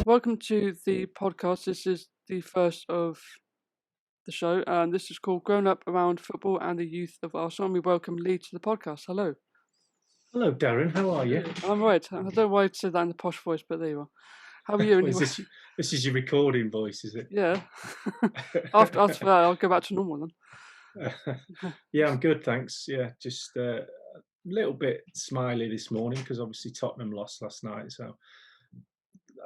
welcome to the podcast. This is the first of the show, and this is called Grown Up Around Football and the Youth of Arsenal. And we welcome Lee to the podcast. Hello. Hello, Darren. How are you? I'm right. I don't know why I said that in the posh voice, but there you are. How are you anyway? This is your recording voice, is it? Yeah. after that, I'll go back to normal then. Yeah, I'm good, thanks. Yeah, just a little bit smiley this morning because obviously Tottenham lost last night. So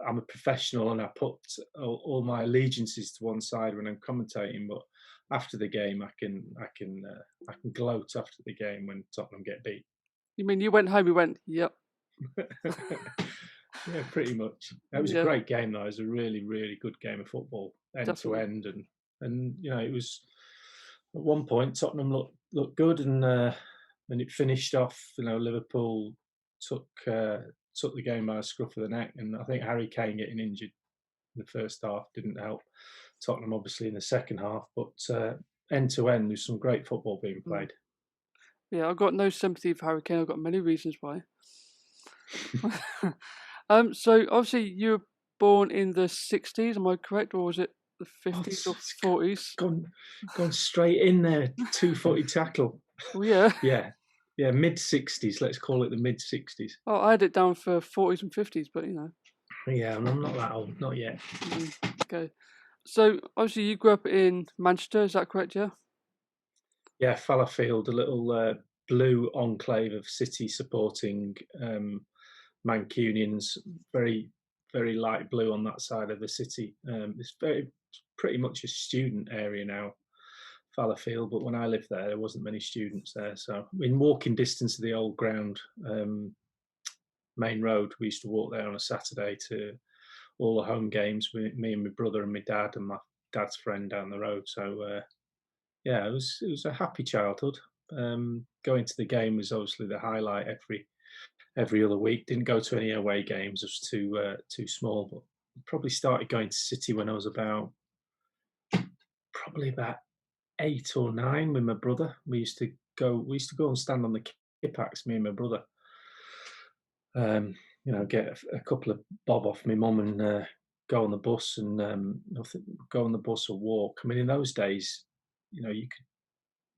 I'm a professional and I put all my allegiances to one side when I'm commentating. But after the game, I can gloat after the game when Tottenham get beat. You mean you went home? You went, yep. Yeah, pretty much. It was a great game, though. It was a really, really good game of football, end to end, and you know, it was at one point Tottenham looked good, and it finished off. You know, Liverpool took the game by the scruff of the neck, and I think Harry Kane getting injured in the first half didn't help Tottenham, obviously, in the second half. But end to end, there's some great football being played. Yeah, I've got no sympathy for Harry Kane. I've got many reasons why. So obviously you were born in the 60s, am I correct, or was it the 50s or 40s? Gone straight in there, 2-footed tackle. Well, yeah. Yeah, mid 60s. Let's call it the mid 60s. Oh, I had it down for 40s and 50s, but you know. Yeah, I'm not that old, not yet. Okay, so obviously you grew up in Manchester, is that correct? Yeah. Yeah, Fallowfield, a little blue enclave of City supporting Mancunians, very, very light blue on that side of the city. It's pretty much a student area now, Fallowfield, but when I lived there wasn't many students there. So in walking distance of the old ground, main road, we used to walk there on a Saturday to all the home games with me and my brother and my dad and my dad's friend down the road. So yeah, it was a happy childhood. Going to the game was obviously the highlight every other week. Didn't go to any away games. I was too small, but probably started going to City when I was probably about 8 or 9 with my brother. We used to go and stand on the Kippax, me and my brother. You know, get a couple of bob off my mum and go on the bus and go on the bus or walk. I mean, in those days, you know,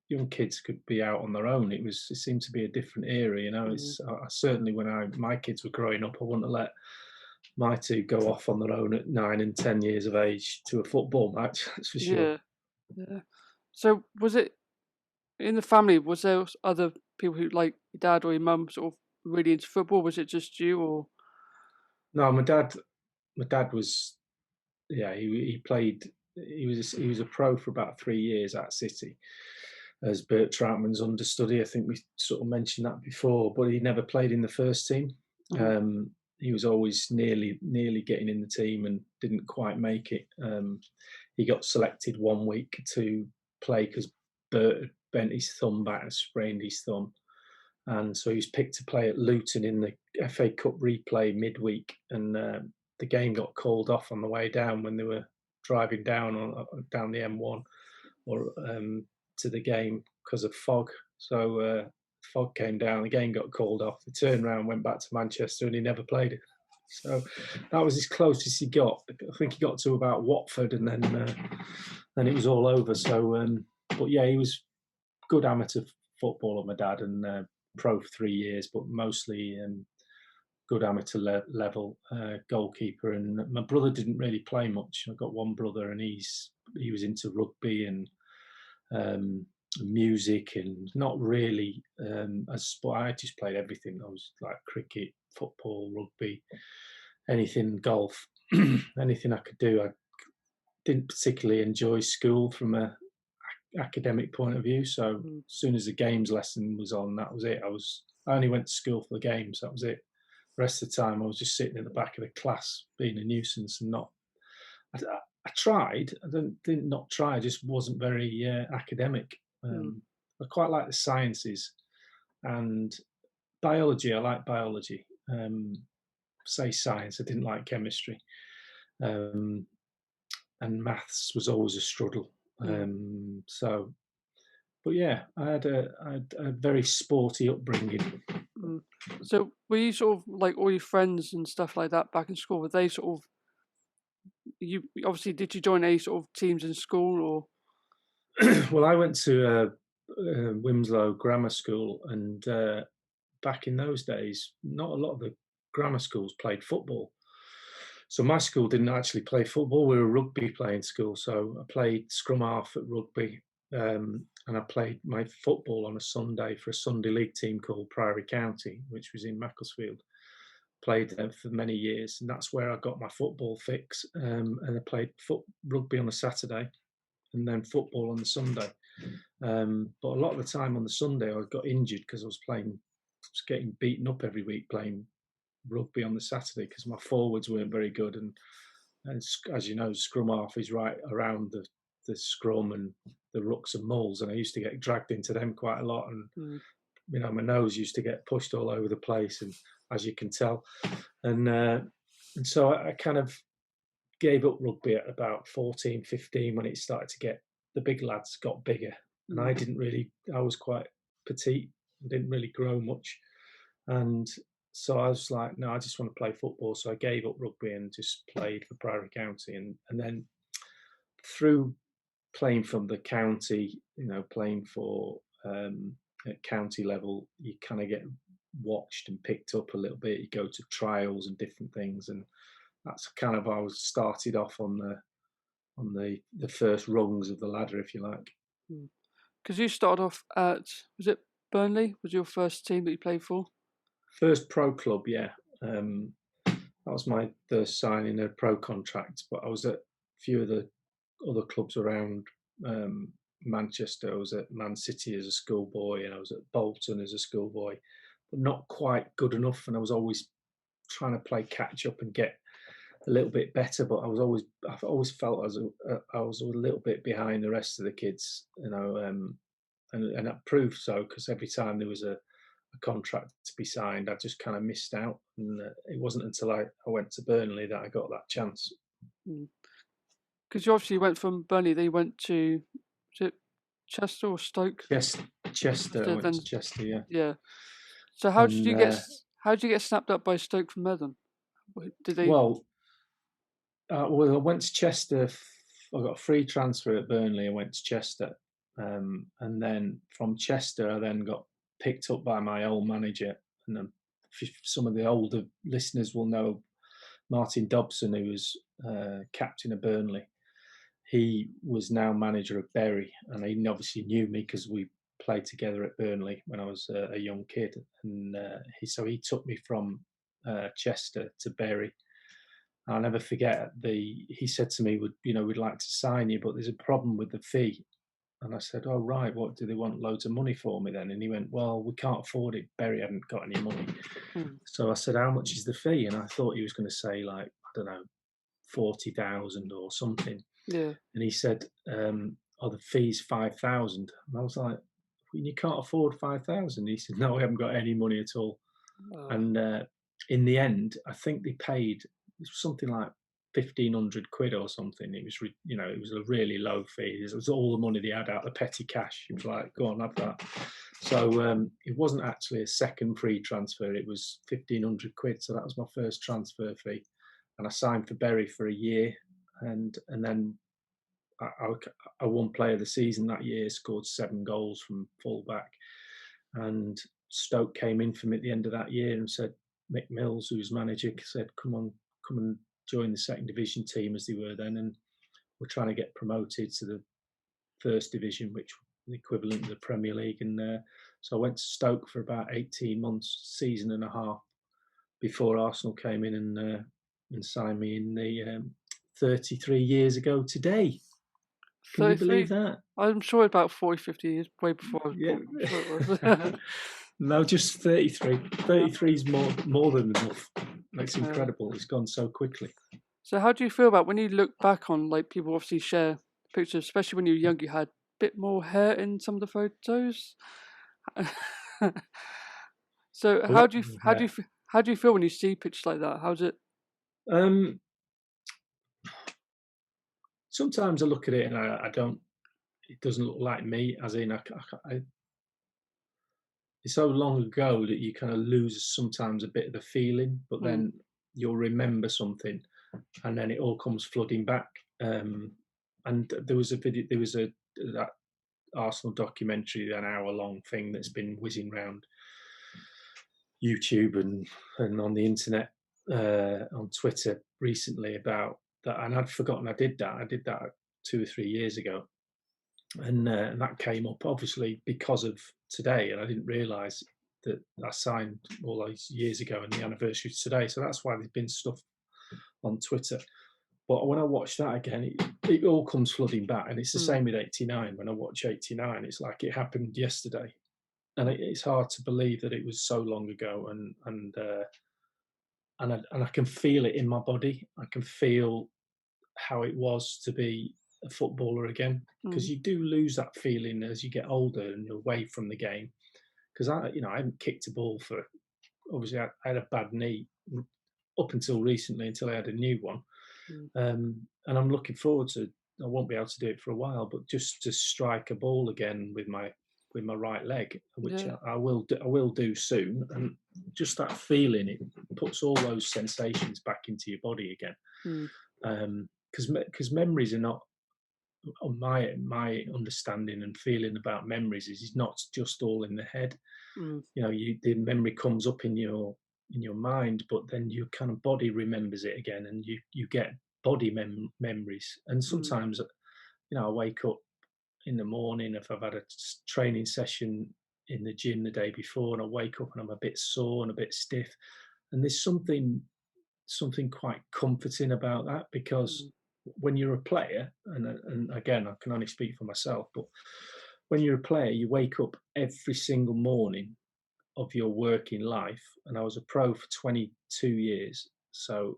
young kids could be out on their own. It seemed to be a different era, you know. I certainly, when my kids were growing up, I wouldn't have let my two go off on their own at 9 and 10 years of age to a football match. That's for sure. Yeah. So was it in the family? Was there other people who, like your dad or your mum, sort of really into football? Was it just you, or? No, my dad was. Yeah, he played. He was a pro for about 3 years at City as Bert Troutman's understudy. I think we sort of mentioned that before, but he never played in the first team. Mm-hmm. He was always nearly getting in the team and didn't quite make it. He got selected one week to play because Bert had bent his thumb back and sprained his thumb. And so he was picked to play at Luton in the FA Cup replay midweek. And the game got called off on the way down when they were driving down the M1 or to the game because of fog. So fog came down, the game got called off. They turned around, went back to Manchester, and he never played it. So that was as close as he got. I think he got to about Watford, and then it was all over. So, but yeah, he was good amateur footballer, my dad, and pro for 3 years, but mostly good amateur level goalkeeper. And my brother didn't really play much. I've got one brother, and he was into rugby and music, and not really a sport. I just played everything. I was like cricket, football, rugby, anything, golf, anything I could do. I didn't particularly enjoy school from a academic point of view. So as soon as the games lesson was on, that was it. I only went to school for the games. That was it. The rest of the time, I was just sitting in the back of the class, being a nuisance and not. I tried. I didn't not try. I just wasn't very academic. I quite like the sciences and biology. I like biology. Say science. I didn't like chemistry, and maths was always a struggle. So, but yeah, I had a very sporty upbringing. So were you sort of like all your friends and stuff like that back in school? Were they sort of you obviously, did you join any sort of teams in school or? Well, I went to Wimslow Grammar School, and back in those days, not a lot of the grammar schools played football. So my school didn't actually play football. We were a rugby playing school. So I played scrum half at rugby, and I played my football on a Sunday for a Sunday league team called Priory County, which was in Macclesfield. Played there for many years, and that's where I got my football fix. And I played rugby on a Saturday, and then football on the Sunday. But a lot of the time on the Sunday, I got injured because I was getting beaten up every week playing rugby on the Saturday because my forwards weren't very good. And as you know, scrum half is right around the scrum and the rucks and mulls, and I used to get dragged into them quite a lot. And my nose used to get pushed all over the place, and as you can tell, and so I kind of gave up rugby at about 14, 15 when it started to get, the big lads got bigger, and I was quite petite, didn't really grow much, and so I was like, no, I just want to play football. So I gave up rugby and just played for Priory County, and then through playing from the county, playing for at county level, you kind of get watched and picked up a little bit. You go to trials and different things, and that's kind of how I was started off on the first rungs of the ladder, if you like. Because you started off at, was it Burnley? Was your first team that you played for? First pro club, yeah. That was my first signing a pro contract, but I was at a few of the other clubs around Manchester. I was at Man City as a schoolboy, and I was at Bolton as a schoolboy, but not quite good enough. And I was always trying to play catch up and get a little bit better, but I've always felt I was a little bit behind the rest of the kids, and that proved so, because every time there was a contract to be signed, I just kind of missed out, and it wasn't until I went to Burnley that I got that chance. Because you obviously went from Burnley, then you went to, was it Chester or Stoke? Chester. I went to Chester, yeah. Yeah. So how did you get snapped up by Stoke from there then? Did they? Well, I went to Chester. I got a free transfer at Burnley. I went to Chester, and then from Chester, I then got picked up by my old manager. And then some of the older listeners will know Martin Dobson, who was captain of Burnley. He was now manager of Bury, and he obviously knew me because we played together at Burnley when I was a young kid. And he took me from Chester to Bury. I'll never forget, he said to me, we'd like to sign you, but there's a problem with the fee. And I said, oh, right, what, do they want loads of money for me then? And he went, well, we can't afford it. Bury hadn't got any money. So I said, how much is the fee? And I thought he was going to say, like, I don't know, 40,000 or something. Yeah. And he said, the fee's 5,000. And I was like, you can't afford 5,000. He said, no, we haven't got any money at all. And in the end, I think they paid something like 1,500 quid or something. It was, it was a really low fee. It was all the money they had out of petty cash. It was like, go on, have that. So it wasn't actually a second free transfer. It was 1,500 quid. So that was my first transfer fee. And I signed for Bury for a year. And then I won player of the season that year, scored 7 goals from full-back. And Stoke came in for me at the end of that year and said, Mick Mills, who was manager, said, come and join the second division team, as they were then, and we're trying to get promoted to the first division, which was the equivalent of the Premier League. And so I went to Stoke for about 18 months, season and a half, before Arsenal came in and signed me in the 33 years ago today. Can you believe that? I'm sure about 40, 50 years, way before I was born. I'm sure it was. No, just 33. 33 is more than enough. It's incredible. It's gone so quickly. So how do you feel about when you look back on, like, people obviously share pictures, especially when you were young, you had a bit more hair in some of the photos. So how do you feel when you see pictures like that? How's it? Sometimes I look at it and I don't. It doesn't look like me. As in, it's so long ago that you kind of lose sometimes a bit of the feeling, but then you'll remember something. and then it all comes flooding back. And there was a video, there was that Arsenal documentary, an hour-long thing that's been whizzing around YouTube and on the internet, on Twitter recently about that, and I'd forgotten I did that. I did that 2 or 3 years ago, and that came up obviously because of today, and I didn't realise that I signed all those years ago, and the anniversary is today. So that's why there's been stuff on Twitter. But when I watch that again, it all comes flooding back, and it's the same with '89. When I watch '89, it's like it happened yesterday, and it's hard to believe that it was so long ago. And I can feel it in my body. I can feel how it was to be a footballer again, because you do lose that feeling as you get older and you're away from the game. Because I hadn't kicked a ball for, obviously I had a bad knee up until recently, until I had a new one. And I'm looking forward to, I won't be able to do it for a while, but just to strike a ball again with my right leg, which I will do soon. And just that feeling, it puts all those sensations back into your body again. Because memories are not, on my understanding and feeling about memories, is it's not just all in the head. The memory comes up in your mind, but then your kind of body remembers it again, and you get body memories. And sometimes, I wake up in the morning, if I've had a training session in the gym the day before, and I wake up and I'm a bit sore and a bit stiff, and there's something quite comforting about that, because when you're a player, and again, I can only speak for myself, but when you're a player, you wake up every single morning of your working life, and I was a pro for 22 years. So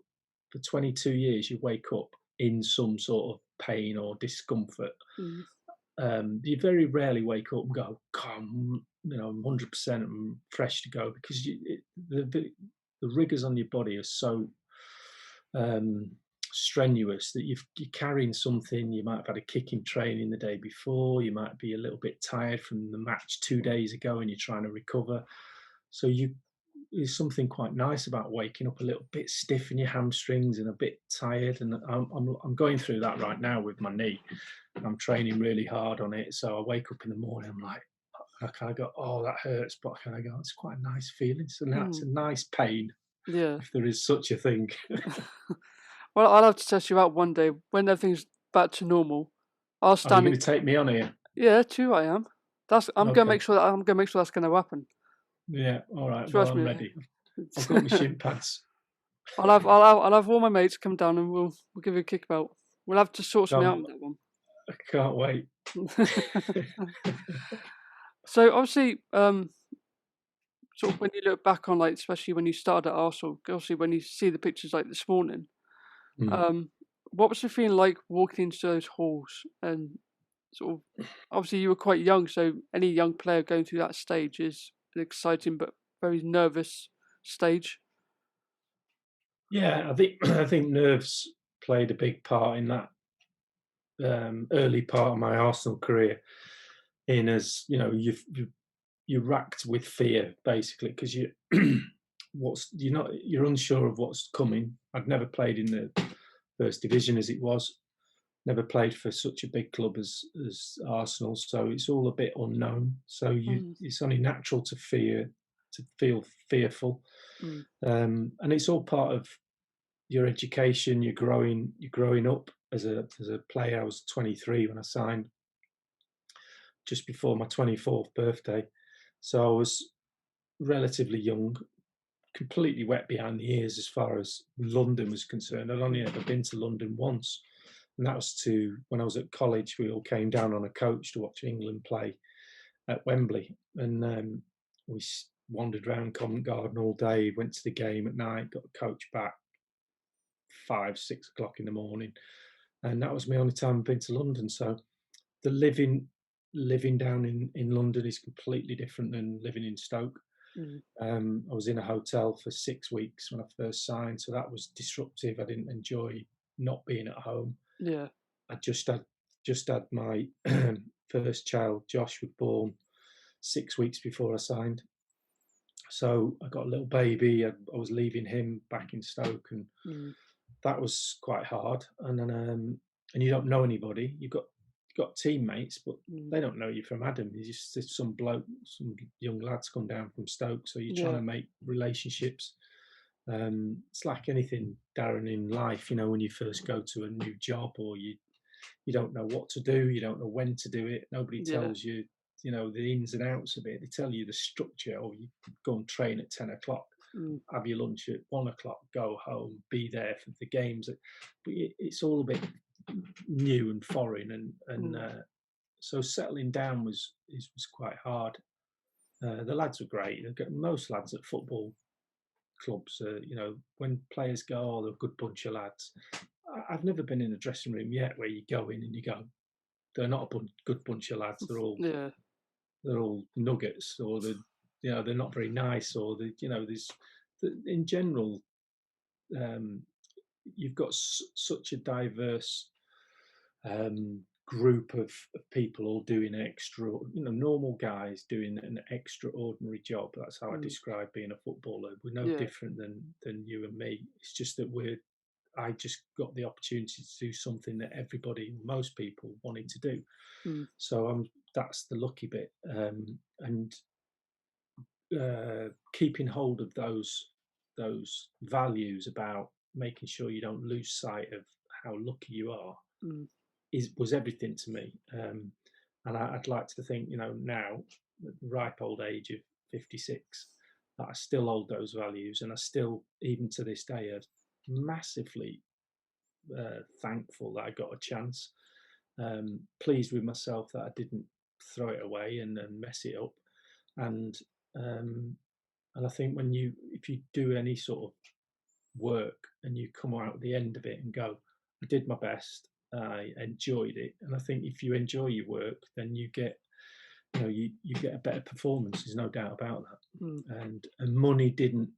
for 22 years, you wake up in some sort of pain or discomfort. You very rarely wake up and go, "Come, 100% I'm fresh to go," because the rigors on your body are so strenuous that you're carrying something. You might have had a kick in training the day before. You might be a little bit tired from the match 2 days ago, and you're trying to recover. So there's something quite nice about waking up a little bit stiff in your hamstrings and a bit tired. And I'm going through that right now with my knee. I'm training really hard on it. So I wake up in the morning, I'm like, I kind of go, "Oh, that hurts," but I kind of go, "It's quite a nice feeling." So that's a nice pain, if there is such a thing. Well, I'll have to test you out one day when everything's back to normal. I'll stand. Are you going to take me on here? Yeah, true. I am. I'm going to make sure that's going to happen. Yeah. All right. Trust I'm me. ready. I've got my shin pads. I'll have all my mates come down and we'll give you a kickabout. We'll have to sort something out with that one. I can't wait. So obviously, sort of when you look back on, like, especially when you started at Arsenal, obviously when you see the pictures like this morning, what was the feeling like walking into those halls? And sort of, obviously you were quite young, so any young player going through that stage is an exciting but very nervous stage. Yeah, I think nerves played a big part in that early part of my Arsenal career. In as you're racked with fear, basically, because you're unsure of what's coming. I'd never played in the first division as it was, never played for such a big club as Arsenal, so it's all a bit unknown. So it's only natural to feel fearful, and it's all part of your education. You're growing up as a player. I was 23 when I signed, just before my 24th birthday, so I was relatively young, completely wet behind the ears as far as London was concerned. I'd only ever been to London once, and that was when I was at college. We all came down on a coach to watch England play at Wembley, and we wandered around Covent Garden all day, went to the game at night, got the coach back 5-6 o'clock in the morning, and that was my only time I've been to London. So the living down in London is completely different than living in Stoke. I was in a hotel for 6 weeks when I first signed, so that was disruptive. I didn't enjoy not being at home. Yeah, I just had my first child. Josh was born 6 weeks before I signed, so I got a little baby. I was leaving him back in Stoke, and that was quite hard. And then and you don't know anybody. You've got teammates, but Mm. they don't know you from Adam. You just there's some bloke, some young lads come down from Stoke, so you're trying Yeah. to make relationships. It's like anything, Darren, in life. When you first go to a new job, or you don't know what to do, you don't know when to do it. Nobody Yeah. tells you, the ins and outs of it. They tell you the structure, or you go and train at 10 o'clock, Mm. have your lunch at 1 o'clock, go home, be there for the games. But it's all a bit new and foreign, and Mm. so settling down was quite hard. The lads were great. Most lads at football clubs, when players go, oh, they're a good bunch of lads. I've never been in a dressing room yet where you go in and you go, they're not a good bunch of lads. Yeah. They're all nuggets, or they're not very nice, or there's in general, um, you've got such a diverse group of people all doing normal guys doing an extraordinary job. That's how I Mm. describe being a footballer. We're no Yeah. different than you and me. It's just that I just got the opportunity to do something that most people wanted to do. Mm. So that's the lucky bit, and keeping hold of those values about making sure you don't lose sight of how lucky you are Mm. was everything to me. And I'd like to think, now at the ripe old age of 56, that I still hold those values, and I still, even to this day, are massively thankful that I got a chance. Pleased with myself that I didn't throw it away and mess it up. And um, and I think if you do any sort of work and you come out at the end of it and go, I did my best, I enjoyed it. And I think if you enjoy your work, then you get, you get a better performance. There's no doubt about that. Mm. And money didn't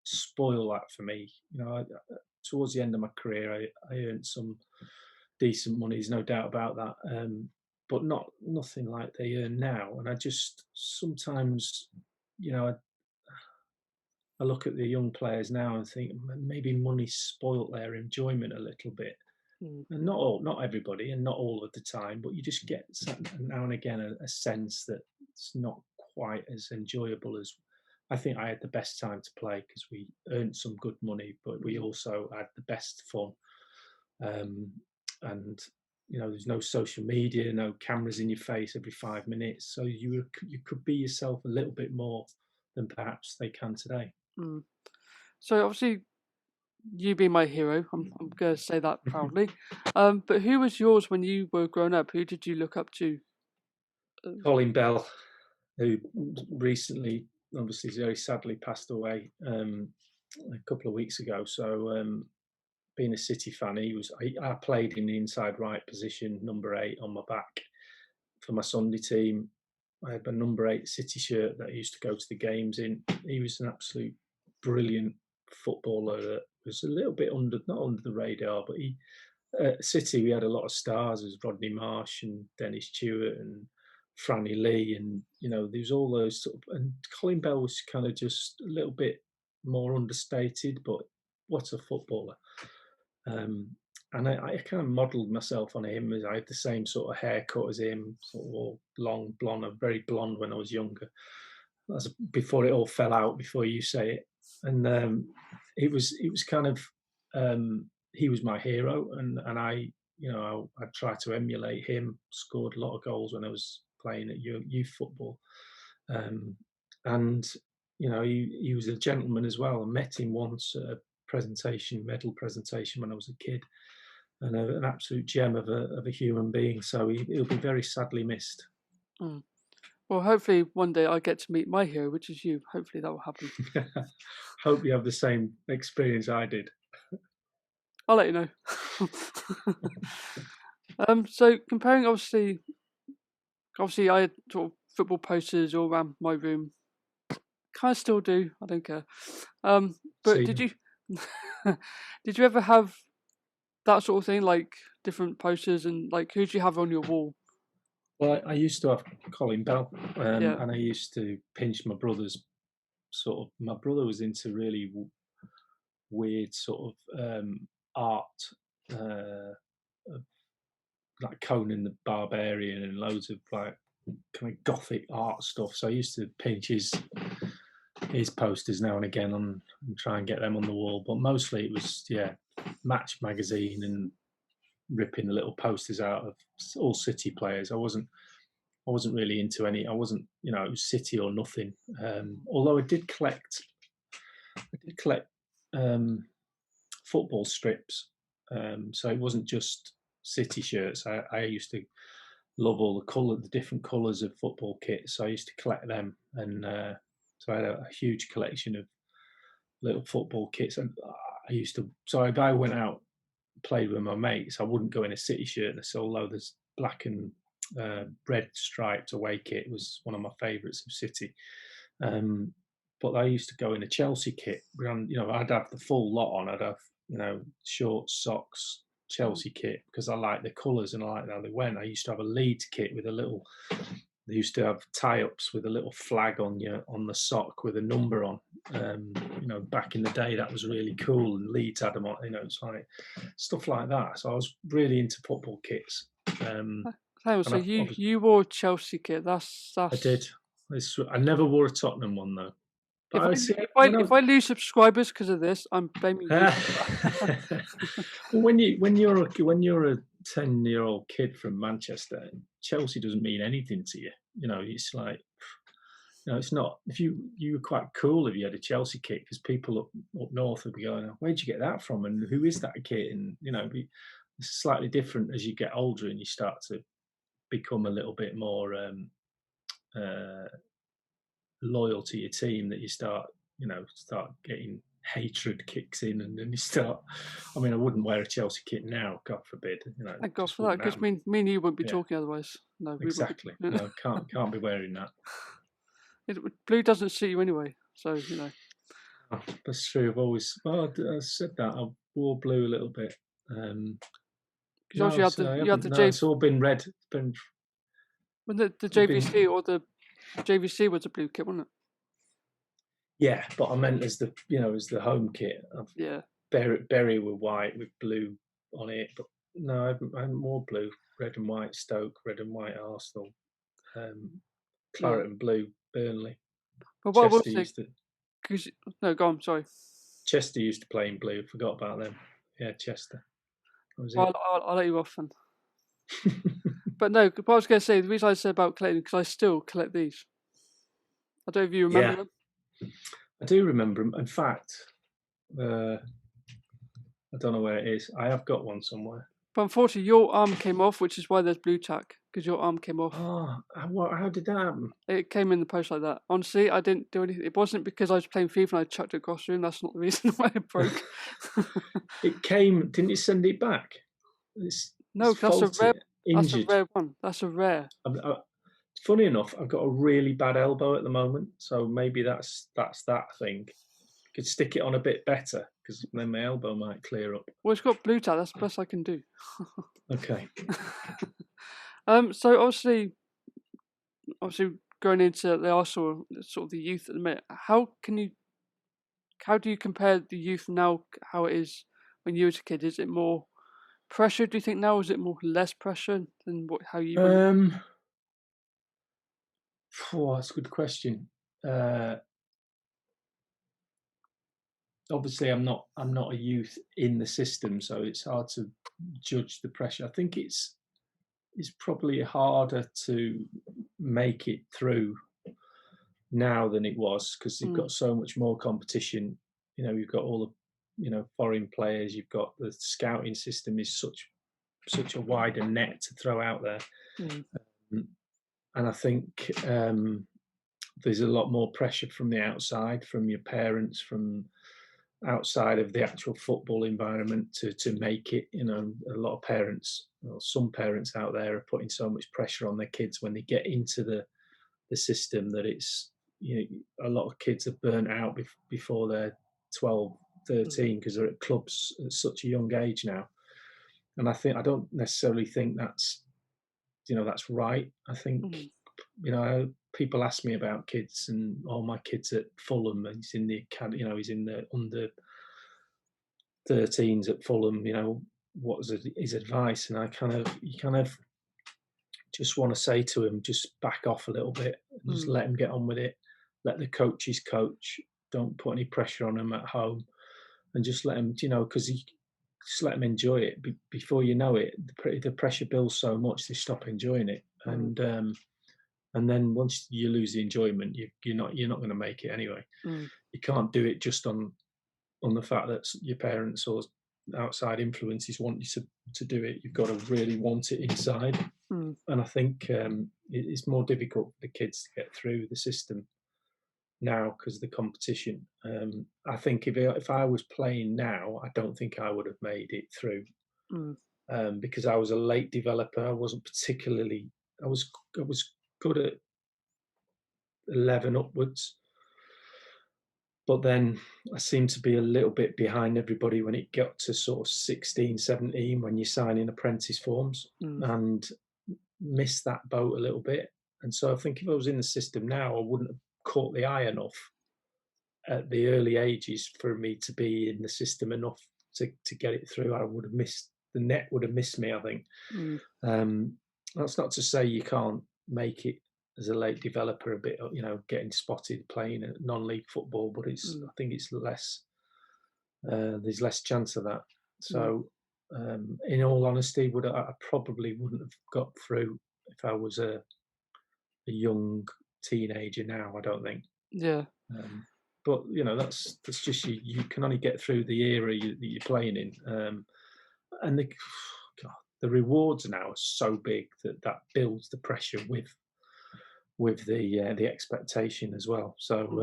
spoil that for me. Towards the end of my career, I earned some decent money. There's no doubt about that. But nothing like they earn now. And I just sometimes, I look at the young players now and think maybe money spoilt their enjoyment a little bit. Mm. And not everybody, and not all of the time, but you just get now and again a sense that it's not quite as enjoyable as. I think I had the best time to play because we earned some good money, but we Mm. also had the best fun. And there's no social media, no cameras in your face every 5 minutes, so you could be yourself a little bit more than perhaps they can today. Mm. So obviously, you being my hero, I'm going to say that proudly. But who was yours when you were growing up? Who did you look up to? Colin Bell, who recently, obviously, very sadly passed away a couple of weeks ago. So, being a City fan, I played in the inside right position, number 8 on my back for my Sunday team. I had my number 8 City shirt that I used to go to the games in. He was an absolute brilliant footballer that was a little bit not under the radar, but at City we had a lot of stars. There was Rodney Marsh and Dennis Stewart and Franny Lee, and there's all those and Colin Bell was kind of just a little bit more understated, but what a footballer. And I kind of modelled myself on him, as I had the same sort of haircut as him, sort of all long blonde. I'm very blonde when I was younger. That's before it all fell out. Before you say it, and it was kind of he was my hero, and I tried to emulate him. Scored a lot of goals when I was playing at youth football, and he was a gentleman as well. I met him once at a medal presentation when I was a kid, and an absolute gem of a human being. So he'll be very sadly missed. Mm. Well, hopefully one day I get to meet my hero, which is you. Hopefully that will happen. Hope you have the same experience I did. I'll let you know. So comparing, obviously I had sort of football posters all around my room. Kind of still do. I don't care. But did you did you ever have that sort of thing, like different posters, and like who do you have on your wall? Well, I used to have Colin Bell, Yeah. and I used to pinch my brother's my brother was into really weird sort of art, of like Conan the Barbarian and loads of like kind of gothic art stuff. So I used to pinch his posters now and again and try and get them on the wall. But mostly it was Match magazine and ripping the little posters out of all City players. I wasn't really into any. I wasn't, it was City or nothing. Although I did collect football strips. So it wasn't just City shirts. I used to love all the different colours of football kits. So I used to collect them, and so I had a huge collection of little football kits. And I used to. So if I went out, played with my mates, I wouldn't go in a City shirt. And so although there's black and red striped away kit was one of my favourites of City. But I used to go in a Chelsea kit. I'd have the full lot on. I'd have, shorts, socks, Chelsea kit because I like the colours and I like how they went. I used to have a Leeds kit with they used to have tie-ups with a little flag on the sock with a number on. Back in the day that was really cool, and Leeds had them on. It's like stuff like that. So I was really into football kits. So you wore Chelsea kit. That's. I did. I never wore a Tottenham one though. If I lose subscribers because of this, I'm blaming you. Well, when you're a 10-year-old kid from Manchester, Chelsea doesn't mean anything to you. It's like, it's not. If you were quite cool if you had a Chelsea kit, because people up north would be going, "Where'd you get that from? And who is that kit?" And it's slightly different as you get older and you start to become a little bit more loyal to your team, that you start getting hatred kicks in, and then you start. I mean, I wouldn't wear a Chelsea kit now, God forbid. Thank God for that, because me and you wouldn't be talking otherwise. No, exactly. No, can't be wearing that. Blue doesn't suit you anyway, so Oh, that's true. I've always I said that I wore blue a little bit. Because you had the it's all been red. It's been when the JVC or the JVC was a blue kit, wasn't it? Yeah, but I meant as the home kit. Berry were white with blue on it, but no, I haven't worn blue. Red and white Stoke, red and white Arsenal, claret and blue Burnley. But what Chester used to. No, go on. Sorry. Chester used to play in blue. Forgot about them. Yeah, Chester. I'll let you off then. But no, what I was going to say, the reason I said about collecting, because I still collect these. I don't know if you remember them. I do remember them. In fact, I don't know where it is. I have got one somewhere. But unfortunately, your arm came off, which is why there's blue tack, because your arm came off. Oh, how did that happen? It came in the post like that. Honestly, I didn't do anything. It wasn't because I was playing FIFA and I chucked it across the room. That's not the reason why it broke. It came. Didn't you send it back? No, that's a rare. That's a rare one. That's a rare. Funny enough, I've got a really bad elbow at the moment, so maybe that's that thing. Could stick it on a bit better, because then my elbow might clear up. Well, it's got blue tack. That's the best I can do. Okay. So obviously going into the Arsenal, sort of the youth at the minute, how do you compare the youth now, how it is when you were a kid? Is it more pressure, do you think now? Is it more less pressure than how you that's a good question. Obviously I'm not a youth in the system, so it's hard to judge the pressure. I think it's probably harder to make it through now than it was, because you've got so much more competition. You've got all the foreign players, you've got the scouting system is such a wider net to throw out there. And I think there's a lot more pressure from the outside, from your parents, from outside of the actual football environment to make it. A lot of parents, or some parents out there, are putting so much pressure on their kids when they get into the system that it's, a lot of kids are burnt out before they're 12, 13, because they're at clubs at such a young age now. And I don't necessarily think that's right. I think, people ask me about kids, and my kid's at Fulham, and he's in the academy, he's in the 13s at Fulham, what was his advice, and you kind of just want to say to him, just back off a little bit, and just let him get on with it. Let the coaches coach. Don't put any pressure on him at home, and just let him, because just let them enjoy it. Before you know it, the pressure builds so much they stop enjoying it, and then once you lose the enjoyment, you're not going to make it anyway. You can't do it just on the fact that your parents or outside influences want you to do it. You've got to really want it inside, and I think it's more difficult for the kids to get through the system now because of the competition. I think if I was playing now, I don't think I would have made it through because I was a late developer. I wasn't particularly. I was good at 11 upwards, but then I seemed to be a little bit behind everybody when it got to sort of 16, 17 when you're signing apprentice forms, and missed that boat a little bit. And so I think if I was in the system now, I wouldn't have caught the eye enough at the early ages for me to be in the system enough to get it through. I would have missed, the net would have missed me, I think. That's not to say you can't make it as a late developer a bit, getting spotted playing at non-league football, but I think it's less, there's less chance of that. So in all honesty, I probably wouldn't have got through if I was a young teenager now, I don't think. Yeah. But that's just you can only get through the era that you're playing in, and the rewards now are so big that builds the pressure with the expectation as well. So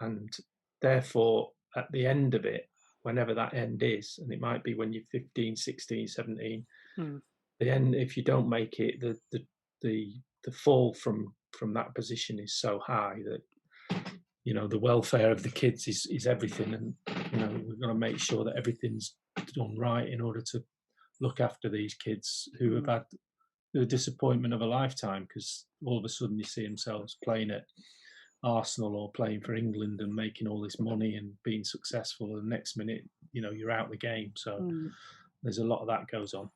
and therefore at the end of it, whenever that end is, and it might be when you're 15, 16, 17, the end, if you don't make it, the fall from that position is so high that the welfare of the kids is everything, and we've got to make sure that everything's done right in order to look after these kids who have had the disappointment of a lifetime, because all of a sudden you see themselves playing at Arsenal or playing for England and making all this money and being successful, and the next minute you're out the game. So there's a lot of that goes on.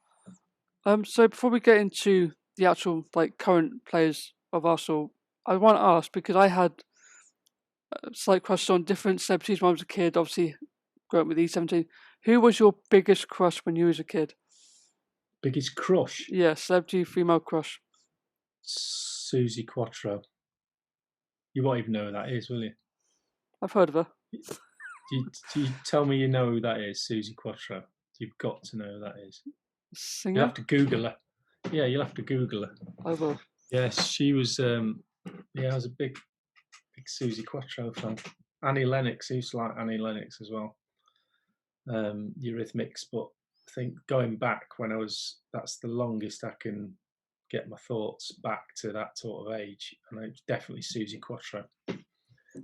So before we get into the actual current players of Arsenal, I want to ask, because I had a slight crush on different celebrities when I was a kid, obviously growing up with E17. Who was your biggest crush when you was a kid? Biggest crush? Yeah, celebrity female crush. Susie Quattro. You won't even know who that is, will you? I've heard of her. Do you tell me you know who that is, Susie Quattro? You've got to know who that is. Singer? You'll have to Google her. Yeah, you'll have to Google her. I will. Yes, she was. I was a big Susie Quattro fan. Annie Lennox, I used to like Annie Lennox as well. Eurythmics, but I think going back that's the longest I can get my thoughts back to that sort of age, and it's definitely Susie Quattro.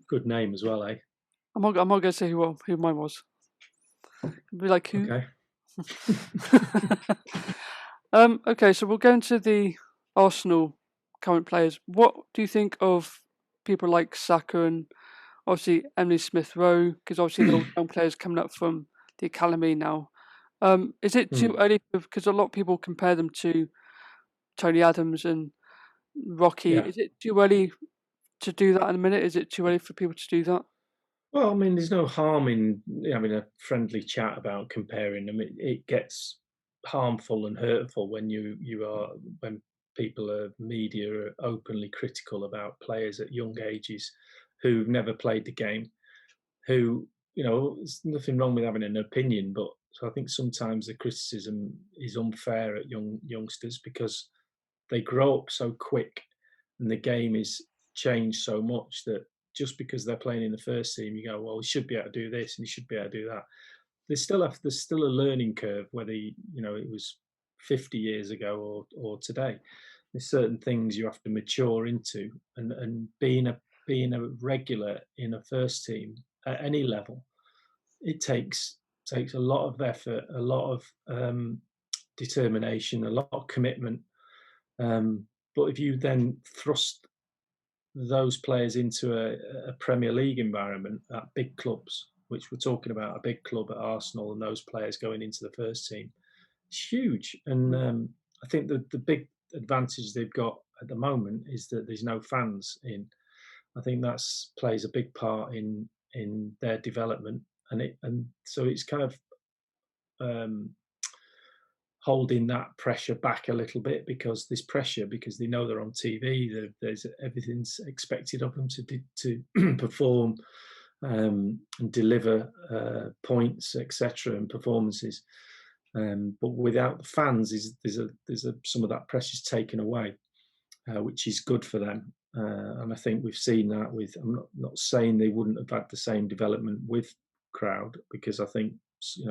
Good name as well, eh? I'm not going to say who mine was. It'd be like who? Okay. Okay, so we'll go into the Arsenal current players. What do you think of people like Saka and obviously Emily Smith-Rowe? Because obviously they're all young players coming up from the academy now. Is it too early? Because a lot of people compare them to Tony Adams and Rocky. Yeah. Is it too early to do that in a minute? Is it too early for people to do that? Well, I mean, there's no harm in having a friendly chat about comparing them. It gets harmful and hurtful when when people media are openly critical about players at young ages who've never played the game. Who, there's nothing wrong with having an opinion, but so I think sometimes the criticism is unfair at youngsters because they grow up so quick and the game is changed so much that just because they're playing in the first team, you go, well, he should be able to do this and he should be able to do that. There's still a learning curve, whether it was 50 years ago or today. There's certain things you have to mature into, and being a regular in a first team at any level, it takes a lot of effort, a lot of determination, a lot of commitment. But if you then thrust those players into a Premier League environment at big clubs which we're talking about a big club at Arsenal and those players going into the first team, it's huge. And I think the big advantage they've got at the moment is that there's no fans in. I think that's plays a big part in their development, and so it's kind of um, holding that pressure back a little bit because there's pressure because they know they're on TV. There's everything's expected of them to perform and deliver points, etc., and performances. But without the fans, some of that pressure's taken away, which is good for them. And I think we've seen that with. I'm not saying they wouldn't have had the same development with crowd because I think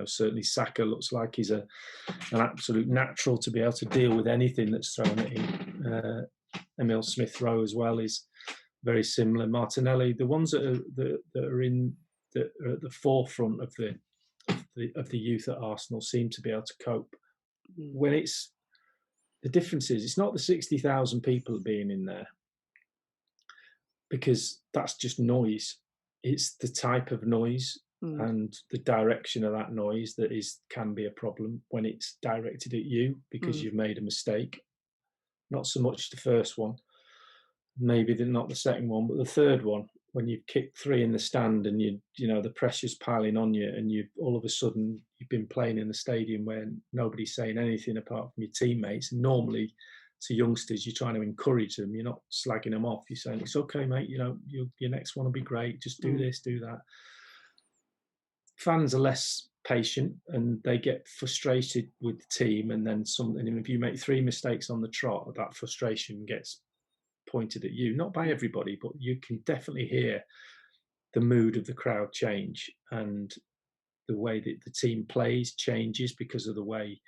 certainly Saka looks like he's an absolute natural to be able to deal with anything that's thrown at him. Emil Smith Rowe as well is very similar. Martinelli, the ones that are at the forefront of the youth at Arsenal seem to be able to cope. When it's the difference is it's not the 60,000 people being in there because that's just noise. It's the type of noise and the direction of that noise that can be a problem when it's directed at you because you've made a mistake. Not so much the first one, maybe not the second one, but the third one when you've kicked 3 in the stand and the pressure's piling on you and you've all of a sudden you've been playing in the stadium where nobody's saying anything apart from your teammates. And normally to youngsters, you're trying to encourage them. You're not slagging them off. You're saying, it's okay, mate. Your next one will be great. Just do this, do that. Fans are less patient and they get frustrated with the team. And then and if you make 3 mistakes on the trot, that frustration gets pointed at you, not by everybody, but you can definitely hear the mood of the crowd change and the way that the team plays changes because of the way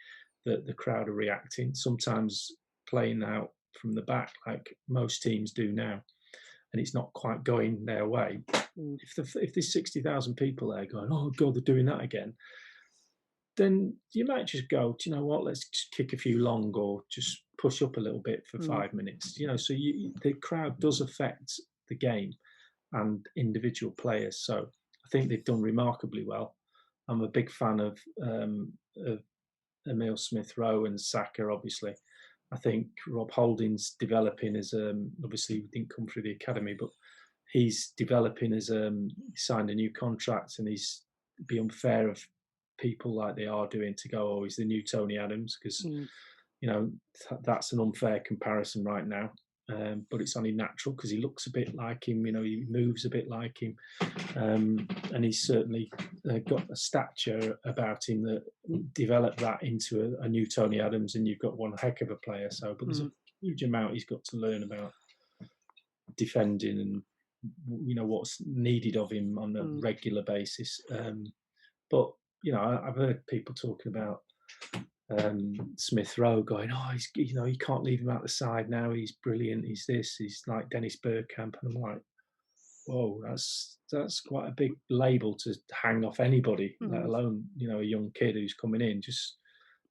that the crowd are reacting. Sometimes playing out from the back like most teams do now and it's not quite going their way. If there's 60,000 people there going, oh God, they're doing that again, then you might just go, do you know what, let's just kick a few long or just push up a little bit for 5 minutes. So the crowd does affect the game and individual players. So I think they've done remarkably well. I'm a big fan of Emil Smith Rowe and Saka, obviously. I think Rob Holding's developing as obviously he didn't come through the academy, but he's developing as he signed a new contract, and he's be unfair of people like they are doing to go, oh, he's the new Tony Adams, because that's an unfair comparison right now. But it's only natural because he looks a bit like him, he moves a bit like him, and he's certainly got a stature about him that developed that into a new Tony Adams, and you've got one heck of a player. So, but there's a huge amount he's got to learn about defending and what's needed of him on a regular basis. But I've heard people talking about Smith Rowe going, oh, you can't leave him out the side now. He's brilliant. He's this. He's like Dennis Bergkamp, and I'm like, whoa, that's quite a big label to hang off anybody, let alone a young kid who's coming in. Just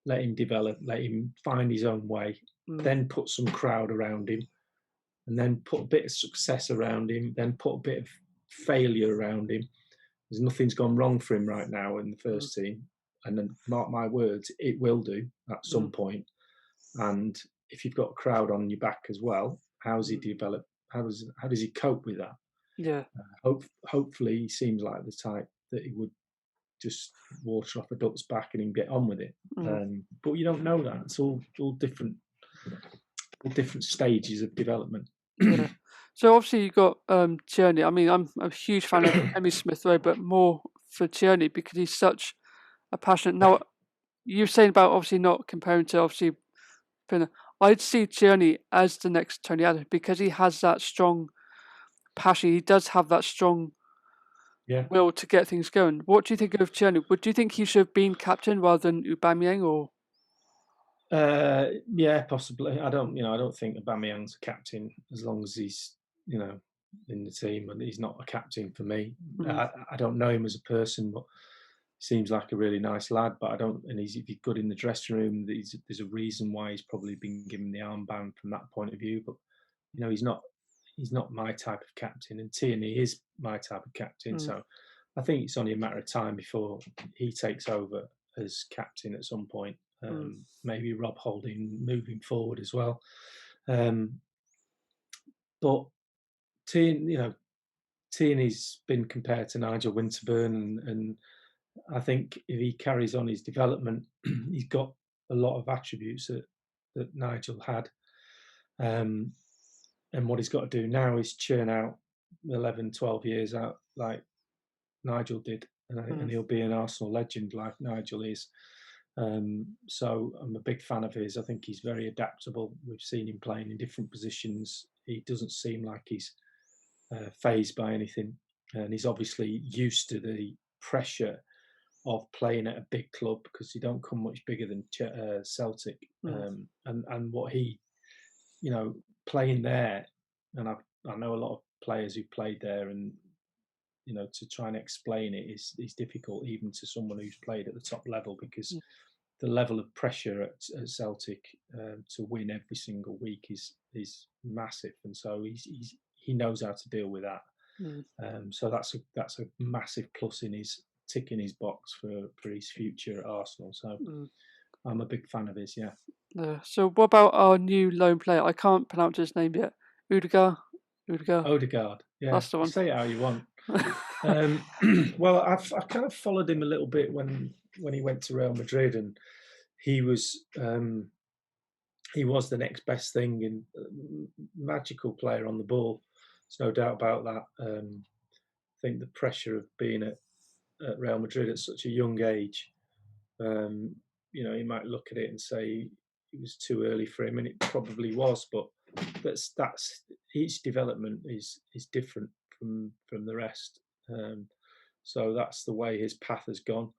let him develop, let him find his own way, then put some crowd around him, and then put a bit of success around him, then put a bit of failure around him. There's nothing's gone wrong for him right now in the first team. And then mark my words, it will do at some point. And if you've got a crowd on your back as well, how's he develop? How does he cope with that? Yeah. Hopefully he seems like the type that he would just water off a duck's back and he can get on with it. But you don't know that. It's all different stages of development. Yeah. So obviously you got Tierney. I mean, I'm a huge fan of Emil Smith Rowe, but more for Tierney because he's such a passionate. Now, you're saying about obviously not comparing to obviously, I'd see Tierney as the next Tony Adams because he has that strong passion. He does have that strong will to get things going. What do you think of Tierney? Do you think he should have been captain rather than Aubameyang or? Yeah, possibly. I don't think Aubameyang's a captain as long as he's, in the team, and he's not a captain for me. I don't know him as a person, but seems like a really nice lad. But if he's good in the dressing room, there's a reason why he's probably been given the armband from that point of view. But he's not my type of captain, and Tierney is my type of captain. So I think it's only a matter of time before he takes over as captain at some point. Maybe Rob Holding moving forward as well. But Tierney's been compared to Nigel Winterburn, and I think if he carries on his development, he's got a lot of attributes that Nigel had. And what he's got to do now is churn out 11, 12 years out like Nigel did, and he'll be an Arsenal legend like Nigel is. So I'm a big fan of his. I think he's very adaptable. We've seen him playing in different positions. He doesn't seem like he's phased by anything, and he's obviously used to the pressure of playing at a big club because you don't come much bigger than Celtic, and what he, playing there, and I know a lot of players who played there, and to try and explain it is difficult even to someone who's played at the top level because the level of pressure at Celtic to win every single week is massive, and so he knows how to deal with that. So that's a massive plus in his ticking his box for his future at Arsenal. So I'm a big fan of his. Yeah. So what about our new loan player? I can't pronounce his name yet. Odegaard. Yeah, that's the one. Say it how you want. Well, I've kind of followed him a little bit when he went to Real Madrid, and he was the next best thing, and magical player on the ball. There's no doubt about that. I think the pressure of being at Real Madrid at such a young age, you might look at it and say it was too early for him, and it probably was. But that's each development is different from the rest. So that's the way his path has gone.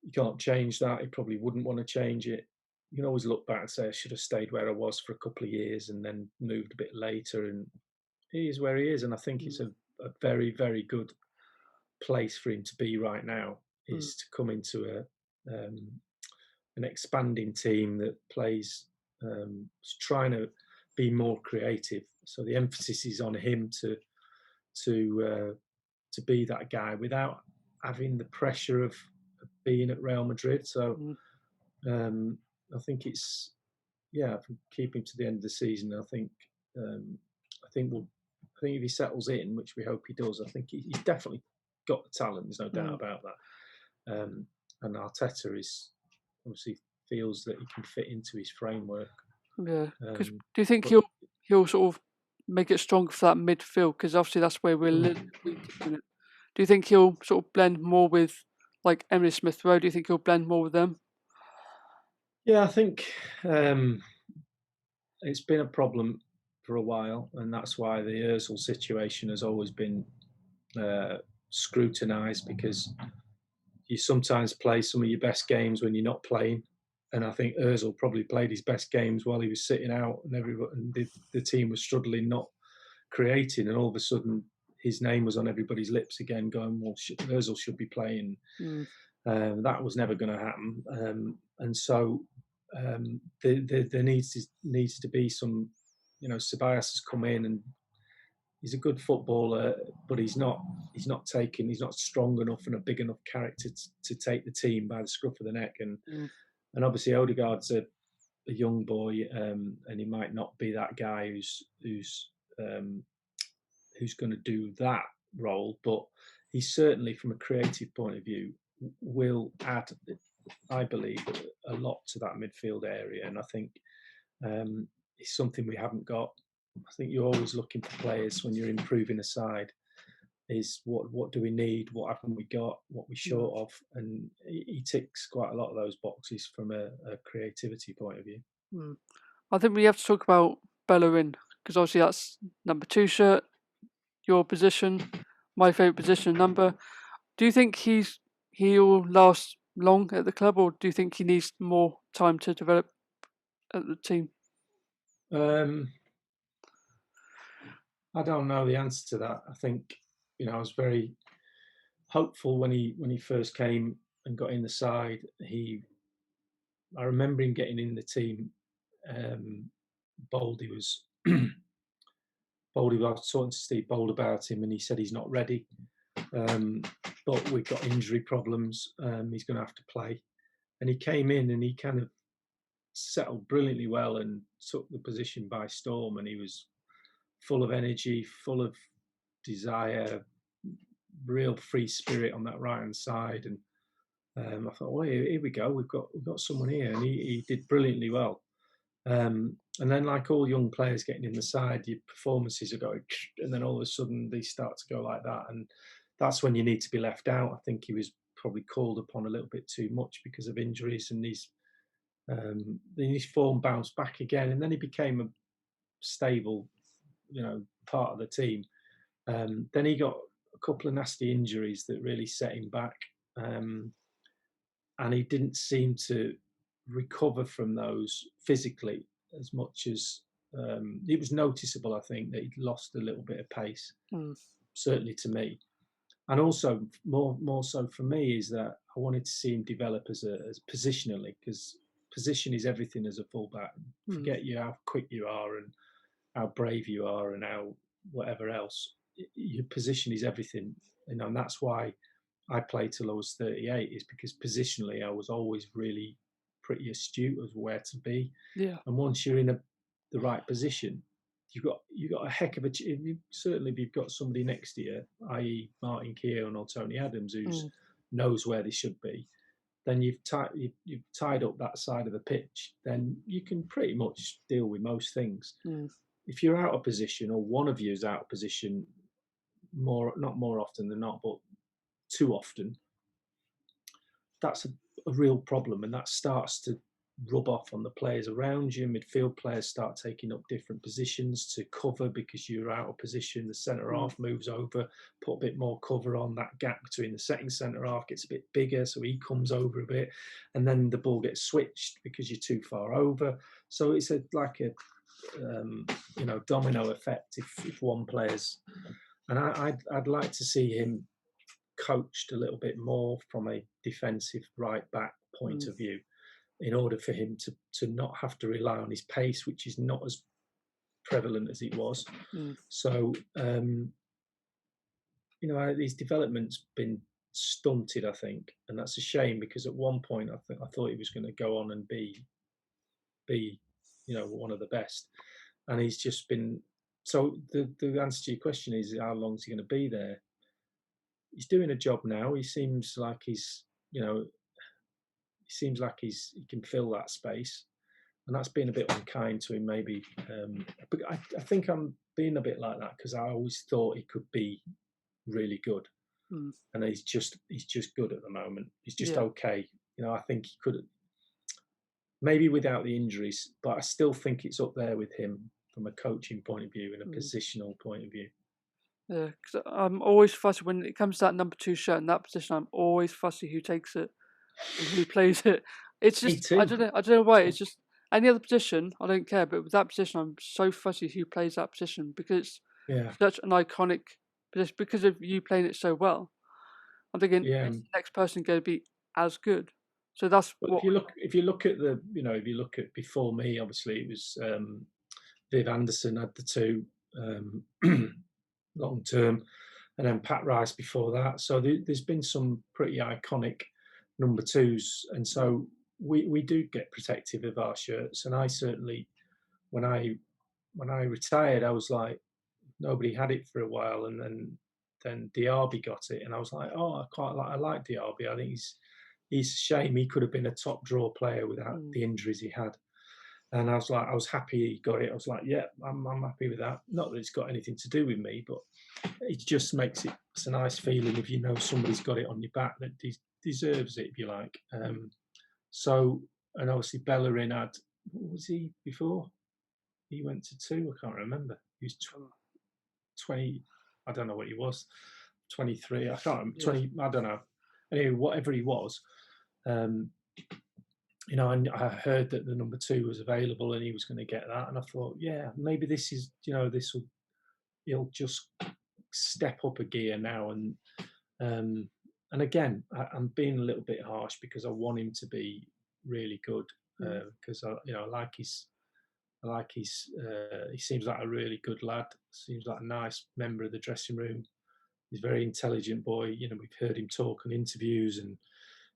You can't change that. He probably wouldn't want to change it. You can always look back and say I should have stayed where I was for a couple of years and then moved a bit later. And he is where he is, and I think it's a very, very good place for him to be right now. Is to come into an expanding team that plays, trying to be more creative. So the emphasis is on him to be that guy without having the pressure of being at Real Madrid. So I think it's if we keep him to the end of the season, I think if he settles in, which we hope he does, I think he's definitely got the talent. There's no doubt about that. And Arteta obviously feels that he can fit into his framework. Yeah. Because do you think he'll sort of make it stronger for that midfield? Because obviously that's where we're little weak. Do you think he'll sort of blend more with like Emily Smith Rowe? Do you think he'll blend more with them? Yeah, I think it's been a problem for a while, and that's why the Ozil situation has always been scrutinised, because you sometimes play some of your best games when you're not playing. And I think Ozil probably played his best games while he was sitting out, and the team was struggling, not creating, and all of a sudden his name was on everybody's lips again, going, "Well, Ozil should be playing." That was never going to happen, and so there needs to be some. Ceballos has come in, and he's a good footballer, but he's not strong enough and a big enough character to take the team by the scruff of the neck. And obviously Odegaard's a young boy, and he might not be that guy who's going to do that role, but he certainly, from a creative point of view, will add, I believe, a lot to that midfield area. And I think it's something we haven't got. I think you're always looking for players when you're improving a side. Is what do we need? What haven't we got? What we're short of? And he ticks quite a lot of those boxes from a creativity point of view. I think we have to talk about Bellerin, because obviously that's number 2 shirt, your position, my favourite position number. Do you think he'll last long at the club, or do you think he needs more time to develop at the team? I don't know the answer to that. I think I was very hopeful when he first came and got in the side. I remember him getting in the team. Boldy was I was talking to Steve Bold about him, and he said he's not ready. but we've got injury problems. He's going to have to play. And he came in and he kind of settled brilliantly well and took the position by storm. And he was full of energy, full of desire, real free spirit on that right hand side. And I thought, well, here we go. We've got someone here, and he did brilliantly well. And then, like all young players getting in the side, your performances are going, and then all of a sudden they start to go like that, and that's when you need to be left out. I think he was probably called upon a little bit too much because of injuries, and his form bounced back again, and then he became a stable, part of the team. Then he got a couple of nasty injuries that really set him back, and he didn't seem to recover from those physically as much as it was noticeable. I think that he'd lost a little bit of pace, certainly to me, and also more so for me is that I wanted to see him develop as positionally, because position is everything as a fullback. Forget you how quick you are and how brave you are and how whatever else. Your position is everything, and that's why I played till I was 38, is because positionally I was always really pretty astute as where to be. Yeah. And once you're in the right position, you've got a heck of a. Certainly, if you've got somebody next to you, i.e., Martin Keown or Tony Adams, who knows where they should be, then you've tied up that side of the pitch. Then you can pretty much deal with most things. If you're out of position, or one of you is out of position, not more often than not, but too often, that's a real problem, and that starts to rub off on the players around you. Midfield players start taking up different positions to cover because you're out of position. The centre half moves over, put a bit more cover on. That gap between the second centre half gets a bit bigger, so he comes over a bit, and then the ball gets switched because you're too far over. So it's like a domino effect if one player's. And I'd like to see him coached a little bit more from a defensive right back point of view, in order for him to not have to rely on his pace, which is not as prevalent as it was. So his development's been stunted, I think, and that's a shame, because at one point I thought he was going to go on and be one of the best, and he's just been. So the answer to your question is, how long is he going to be there? He's doing a job now. He seems like he can fill that space, and that's been a bit unkind to him, maybe. But I think I'm being a bit like that because I always thought he could be really good, and he's just good at the moment. He's just okay. I think he could, maybe without the injuries, but I still think it's up there with him from a coaching point of view and a positional point of view. Yeah, because I'm always fussy when it comes to that number 2 shirt in that position. I'm always fussy who takes it and who plays it. It's just I don't know why. It's just any other position I don't care, but with that position I'm so fussy who plays that position, because it's such an iconic position, because of you playing it so well. I'm thinking, is the next person going to be as good? So that's what. If you look at before me, obviously it was Viv Anderson had the 2 long term, and then Pat Rice before that. So there's been some pretty iconic number 2s, and so we do get protective of our shirts. And I certainly, when I retired, I was like, nobody had it for a while, and then Diaby got it, and I was like, oh, I like Diaby. I think he's a shame he could have been a top draw player without the injuries he had. And I was happy he got it. I was like, yeah, I'm happy with that. Not that it's got anything to do with me, but it just makes it's a nice feeling if you know somebody's got it on your back that deserves it, if you like. So, and obviously Bellerin had, what was he before? He went to 2, I can't remember. He was 20, I don't know what he was, 23, I can't remember, 20, I don't know. Anyway, whatever he was, I heard that the number 2 was available and he was going to get that. And I thought, yeah, maybe this is, he'll just step up a gear now. And again, I'm being a little bit harsh because I want him to be really good, because I like his, he seems like a really good lad. Seems like a nice member of the dressing room. He's a very intelligent boy. You know, we've heard him talk on interviews, and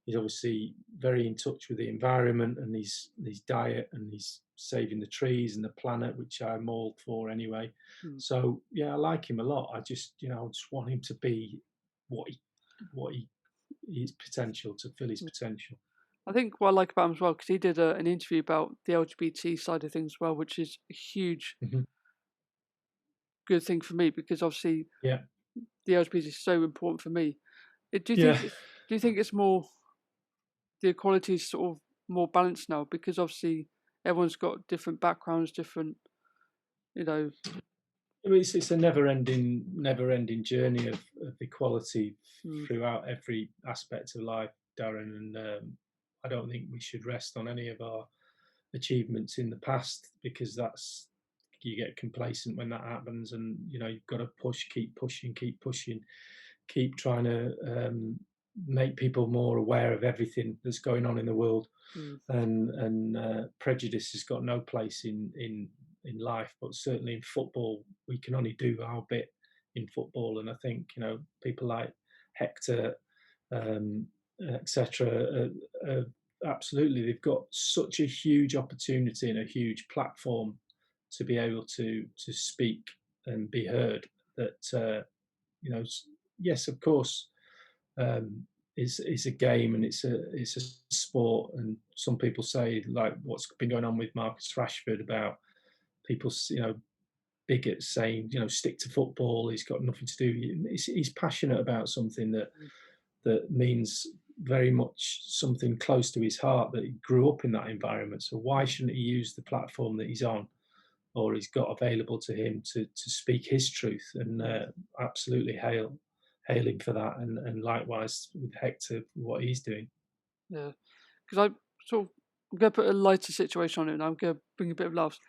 he's obviously very in touch with the environment and his diet, and he's saving the trees and the planet, which I'm all for anyway. Mm. So yeah, I like him a lot. I just, you know, I just want him to be what he his potential, to fill his potential. I think what I like about him as well, because he did an interview about the LGBT side of things as well, which is a huge good thing for me, because obviously Yeah, the LGBT is so important for me. Do you yeah. think it's more, the equality is sort of more balanced now, because obviously everyone's got different backgrounds, different, you know. I mean, it's a never-ending journey of equality throughout every aspect of life, Darren. And I don't think we should rest on any of our achievements in the past, because that's, you get complacent when that happens. And you know, you've got to push, keep pushing, keep trying to make people more aware of everything that's going on in the world. And prejudice has got no place in life, but certainly in football, we can only do our bit in football. And I think, you know, people like Hector, etc., absolutely, they've got such a huge opportunity and a huge platform to be able to speak and be heard. That you know, yes, of course, it's a game and it's a sport. And some people say, like what's been going on with Marcus Rashford, about people, you know, bigots saying, you know, stick to football. He's got nothing to do. He's passionate about something that means very much something close to his heart, that he grew up in that environment. So why shouldn't he use the platform that he's on, or he's got available to him, to speak his truth? And absolutely hail him for that. And likewise with Hector, what he's doing. Yeah, because I'm going to put a lighter situation on it, and I'm going to bring a bit of laughs.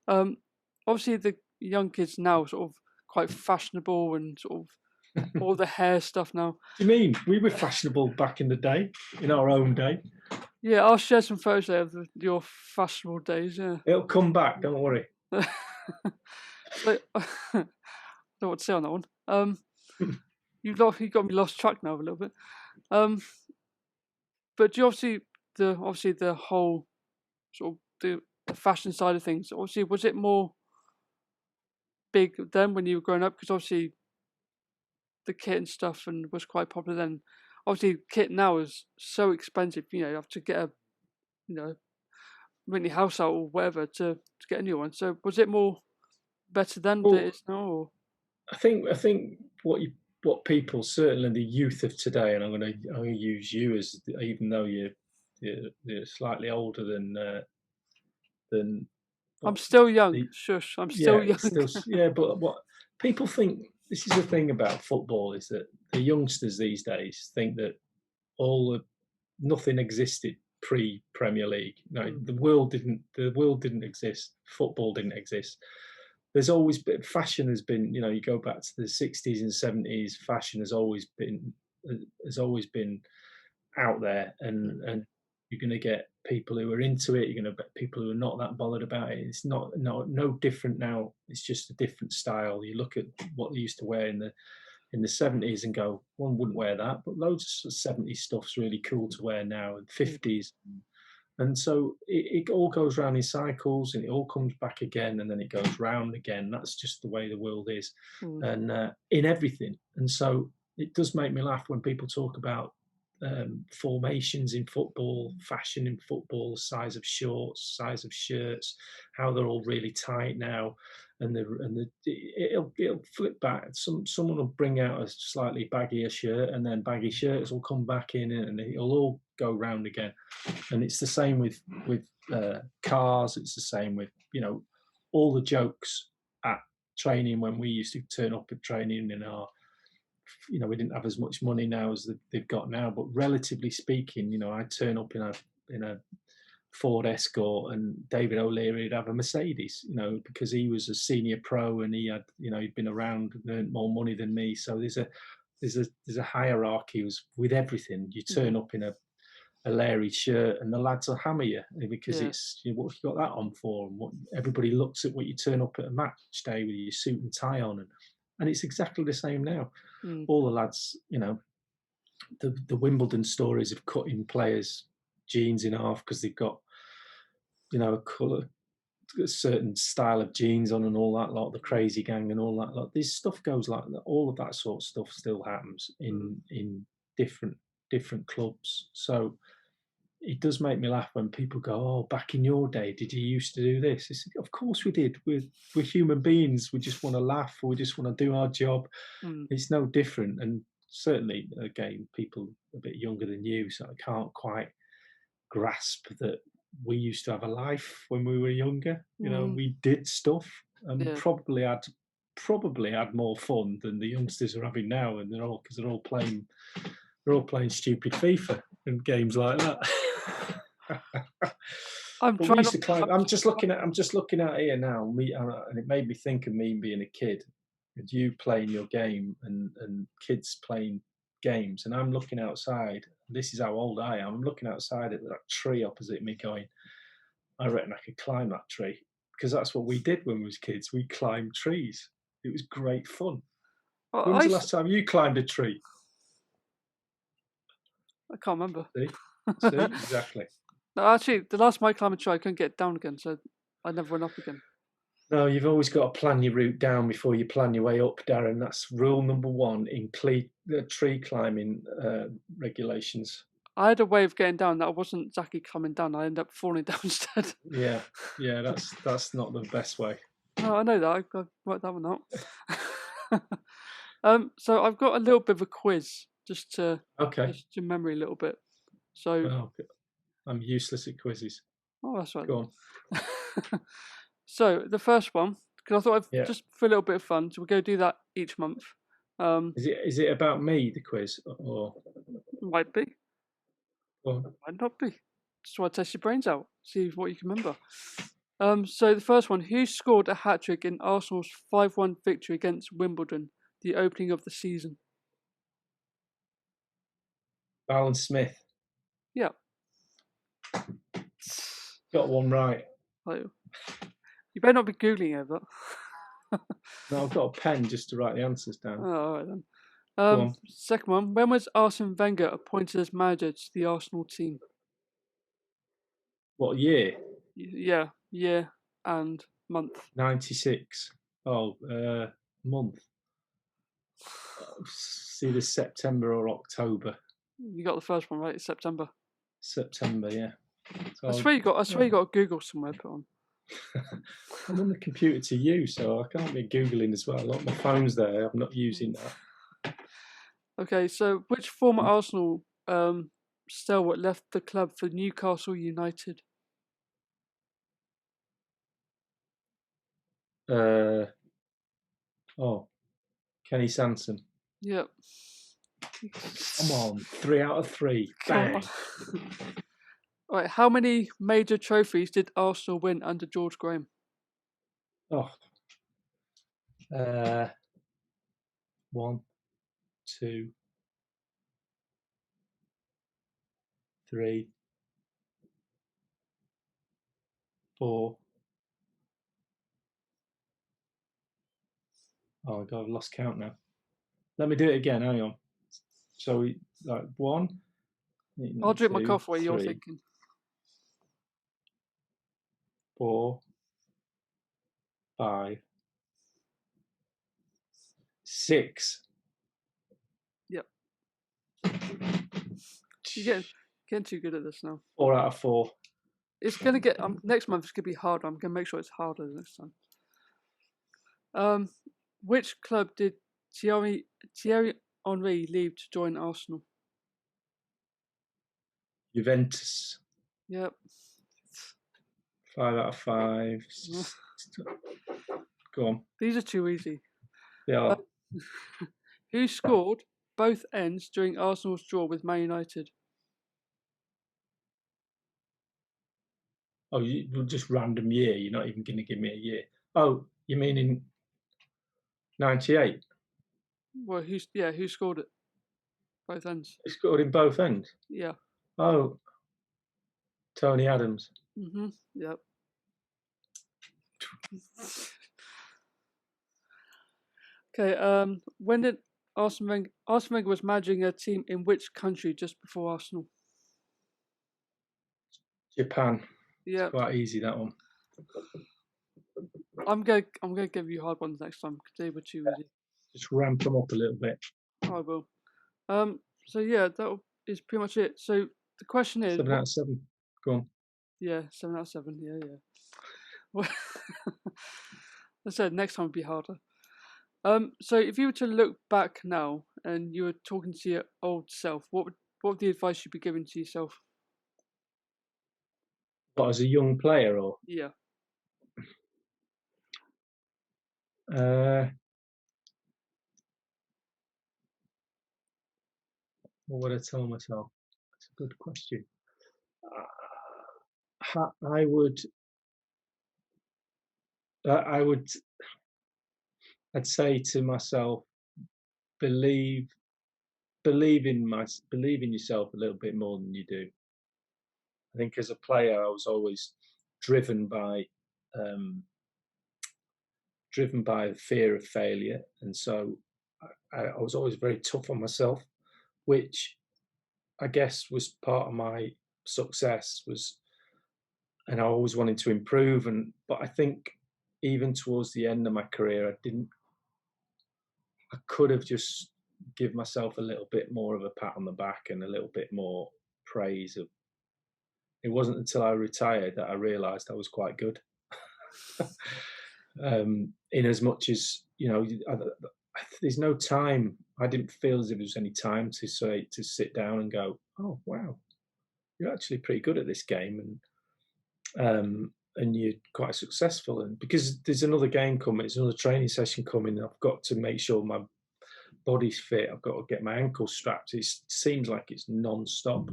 Obviously, the young kids now sort of quite fashionable and sort of all the hair stuff now. Do you mean we were fashionable back in the day, in our own day? Yeah, I'll share some photos there of your fashionable days. Yeah, It'll come back. Don't worry. So, I don't know what to say on that one. You got me lost track now a little bit. But do you obviously the whole sort of the fashion side of things. Obviously, was it more big then when you were growing up? Because obviously the kit and stuff and was quite popular then. Obviously, kit now is so expensive. You know, you have to get a, you know, rent your house out or whatever to get a new one. So was it more better then than it is now? Or? I think what people, certainly the youth of today, and I'm going to use you as, even though you're slightly older than I'm still young. the, Shush, I'm still young. still, yeah. But what people think, this is the thing about football, is that the youngsters these days think that nothing existed pre-Premier League. No, the world didn't exist. Football didn't exist. There's always been, fashion has been, you know, you go back to the 60s and 70s, fashion has always been out there. And you're going to get people who are into it, you're going to get people who are not that bothered about it. It's no different now. It's just a different style. You look at what they used to wear in the 70s and go, one wouldn't wear that, but loads of 70s stuff's really cool to wear now, and 50s. And so it all goes round in cycles, and it all comes back again, and then it goes round again. That's just the way the world is, and in everything. And so it does make me laugh when people talk about formations in football, fashion in football, size of shorts, size of shirts, how they're all really tight now, and it'll flip back. Someone will bring out a slightly baggier shirt, and then baggy shirts will come back in, and it'll all go round again. And it's the same with cars. It's the same with, you know, all the jokes at training when we used to turn up at training in our, you know, we didn't have as much money now as they've got now, but relatively speaking, you know, I'd turn up in a Ford Escort, and David O'Leary would have a Mercedes, you know, because he was a senior pro and he had, you know, he'd been around and earned more money than me. So there's a hierarchy with everything. You turn up in a Larry shirt and the lads will hammer you because it's, you know, what have you got that on for? And what, everybody looks at what you turn up at a match day with your suit and tie on, and it's exactly the same now. Mm. All the lads, you know, the Wimbledon stories of cutting players' jeans in half because they've got, you know, a colour, a certain style of jeans on and all that lot, the crazy gang and all that lot. This stuff goes like that. All of that sort of stuff still happens in different clubs. So it does make me laugh when people go, "Oh, back in your day, did you used to do this?" It's, of course we did. We're human beings. We just want to laugh. We just want to do our job. Mm. It's no different. And certainly, again, people a bit younger than you, so I can't quite grasp that we used to have a life when we were younger. You know, we did stuff and probably had more fun than the youngsters are having now, and they're all playing stupid FIFA and games like that. I'm But we trying used to not. climb. I'm just looking at here now, and it made me think of me being a kid, and you playing your game, and kids playing games, and I'm looking outside. This is how old I am. I'm looking outside at that tree opposite me, going, I reckon I could climb that tree, because that's what we did when we was kids. We climbed trees. It was great fun. Well, When was the last time you climbed a tree? I can't remember. See, exactly. No, actually, the last time I climbed a tree, I couldn't get down again, so I never went up again. No, you've always got to plan your route down before you plan your way up, Darren. That's rule number one in tree climbing regulations. I had a way of getting down that I wasn't exactly coming down. I ended up falling down instead. Yeah, that's not the best way. No, I know that. I worked that one out. So I've got a little bit of a quiz just to memory a little bit. So I'm useless at quizzes. Oh, that's right. Go on. So the first one, because I thought I'd just for a little bit of fun, so we'll go do that each month. Is it about me, the quiz, or might be? Might not be. Just want to test your brains out, see what you can remember. So the first one, who scored a hat-trick in Arsenal's 5-1 victory against Wimbledon, the opening of the season? Alan Smith. Yeah. Got one right. Oh, you better not be Googling it, but... No, I've got a pen just to write the answers down. Oh, all right then. Second one, when was Arsene Wenger appointed as manager to the Arsenal team? What year? Yeah, year and month. 96. Oh, month. It's either September or October. You got the first one right. It's September. September, yeah. So I swear you got a Google somewhere put on. I'm on the computer to you, so I can't be Googling as well. My phone's there. I'm not using that. Okay, so which former Arsenal stalwart left the club for Newcastle United? Kenny Sanson. Yep. Come on, 3 out of 3. Bang. Right, how many major trophies did Arsenal win under George Graham? 1, 2, 3, 4. Oh God, I've lost count now. Let me do it again. Hang on. So we 1. I'll drink my coffee while you're thinking. 4, 5, 6. Yep. You're getting too good at this now. 4 out of 4. It's gonna get next month. It's gonna be harder. I'm gonna make sure it's harder next time. Which club did Thierry Henry leave to join Arsenal? Juventus. Yep. 5 out of 5. Go on. These are too easy. Yeah. Who scored both ends during Arsenal's draw with Man United? Oh, just random year. You're not even going to give me a year. Oh, you mean in 98? Well, who scored it? Both ends. He scored in both ends? Yeah. Oh, Tony Adams. Yep. Okay. When did Arsene Wenger was managing a team in which country just before Arsenal? Japan. Yeah. It's quite easy, that one. I'm gonna give you hard ones next time because they were too easy. Just ramp them up a little bit. I will. So yeah, that is pretty much it. So the question is, 7 out of 7. Go on. yeah, 7 out of 7. Yeah. Well, I said next time would be harder. So if you were to look back now and you were talking to your old self, what would the advice you'd be giving to yourself? What, as a young player, or? Yeah. What would I tell myself? That's a good question. I would. I'd say to myself, believe believe in yourself a little bit more than you do. I think as a player, I was always driven by um, the fear of failure, and so I was always very tough on myself, which I guess was part of my success. And I always wanted to improve, but I think even towards the end of my career, I could have just give myself a little bit more of a pat on the back and a little bit more praise. It wasn't until I retired that I realised I was quite good. In as much as, there's no time. I didn't feel as if there was any time to sit down and go, oh wow, you're actually pretty good at this game, and you're quite successful. And because there's another game coming, there's another training session coming, I've got to make sure my body's fit. I've got to get my ankles strapped. It seems like it's non-stop,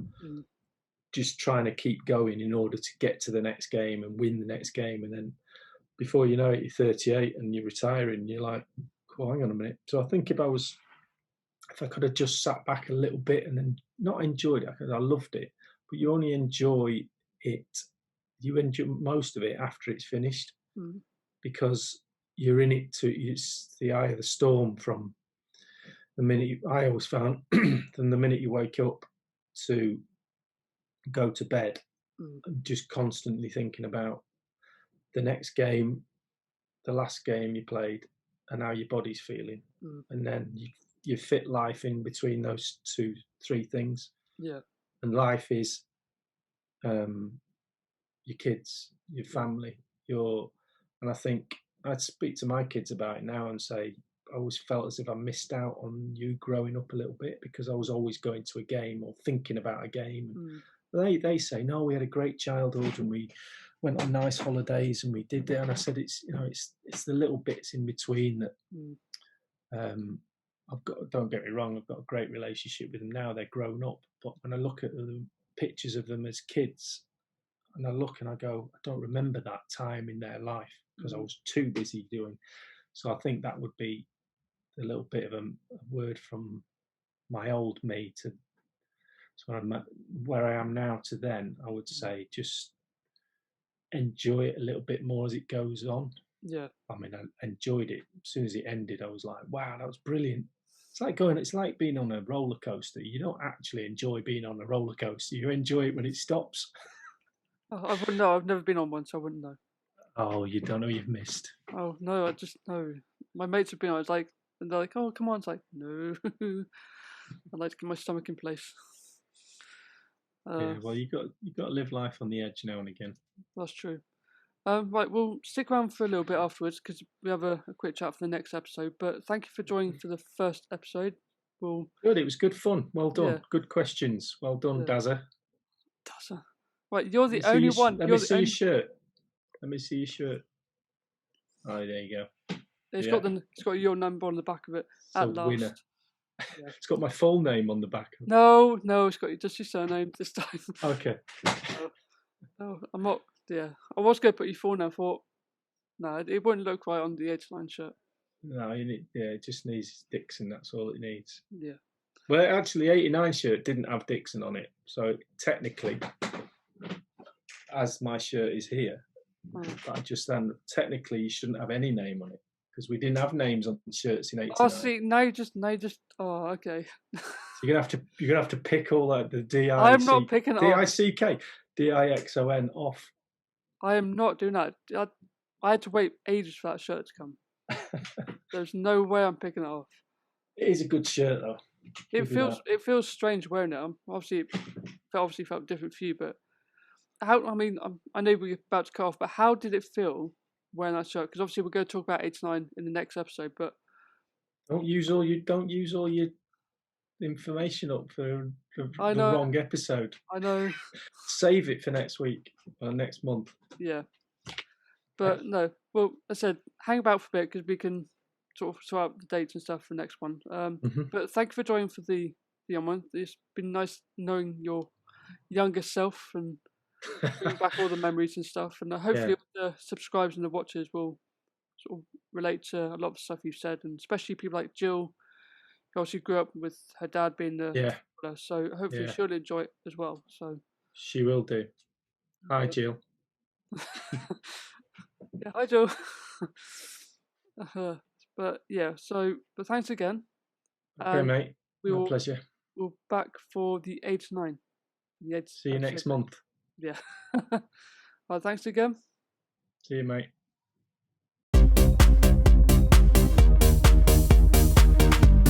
just trying to keep going in order to get to the next game and win the next game. And then before you know it, you're 38 and you're retiring. You're like, oh, hang on a minute. So I think if I could have just sat back a little bit and then not enjoyed it, because I loved it, but you only enjoy it. You enjoy most of it after it's finished, because you're in it it's the eye of the storm from the minute I always found from the minute you wake up to go to bed, just constantly thinking about the next game, the last game you played, and how your body's feeling, and then you fit life in between those 2-3 things. Yeah. And life is your kids, your family, and I think I'd speak to my kids about it now and say, I always felt as if I missed out on you growing up a little bit, because I was always going to a game or thinking about a game. They say, no, we had a great childhood and we went on nice holidays and we did that. And I said, it's the little bits in between that don't get me wrong, I've got a great relationship with them now. They're grown up, but when I look at the pictures of them as kids, and I look and I go, I don't remember that time in their life because I was too busy doing. So I think that would be a little bit of a word from my old me to where I am now to then. I would say just enjoy it a little bit more as it goes on. Yeah. I mean, I enjoyed it. As soon as it ended, I was like, wow, that was brilliant. It's like being on a roller coaster. You don't actually enjoy being on a roller coaster. You enjoy it when it stops. I wouldn't know. I've never been on one, so I wouldn't know. Oh, you don't know, you've missed. Oh no, I just know. My mates have been on. It's like, and they're like, "Oh, come on!" It's like, no. I like to get my stomach in place. Yeah, well, you got to live life on the edge now and again. That's true. Right, we'll stick around for a little bit afterwards because we have a quick chat for the next episode. But thank you for joining for the first episode. Good, it was good fun. Well done. Yeah. Good questions. Well done, Dazza. Dazza. Right, you're the only one. Let me see your shirt. Let me see your shirt. Oh, there you go. It's got your number on the back of it. It's at last. Winner. Yeah. It's got my full name on the back. No, it's got just your surname this time. Okay. No, I'm not. Yeah, I was going to put your full name. I thought, no, it wouldn't look right on the Edgeline shirt. No, it just needs Dixon. That's all it needs. Yeah. Well, actually, 89 shirt didn't have Dixon on it, so technically, as my shirt is here, but technically you shouldn't have any name on it. because we didn't have names on the shirts in '89. Oh, see, no, just. Oh, okay. So you're gonna have to pick all like the I'm not picking it off. DICK, DIXON off. I am not doing that. I had to wait ages for that shirt to come. There's no way I'm picking it off. It is a good shirt though. It feels strange wearing it. Obviously, it felt different for you, but how? I mean, I know we're about to cut off, but how did it feel wearing that shirt? Because obviously we're going to talk about '89 in the next episode. But don't use all your information up for the wrong episode. I know. Save it for next week or next month. Yeah. But no, well, I said hang about for a bit because we can sort of sort out the dates and stuff for the next one. But thank you for joining for the young one. It's been nice knowing your younger self and bring back all the memories and stuff. And hopefully the subscribers and the watchers will sort of relate to a lot of the stuff you've said, and especially people like Jill, who obviously grew up with her dad being the so hopefully she'll enjoy it as well. So she will do. Hi, Jill. Yeah, hi Jill. But thanks again. Okay, mate. My pleasure. We'll back for the 89. See you next month. Yeah. Well, thanks again. See you, mate.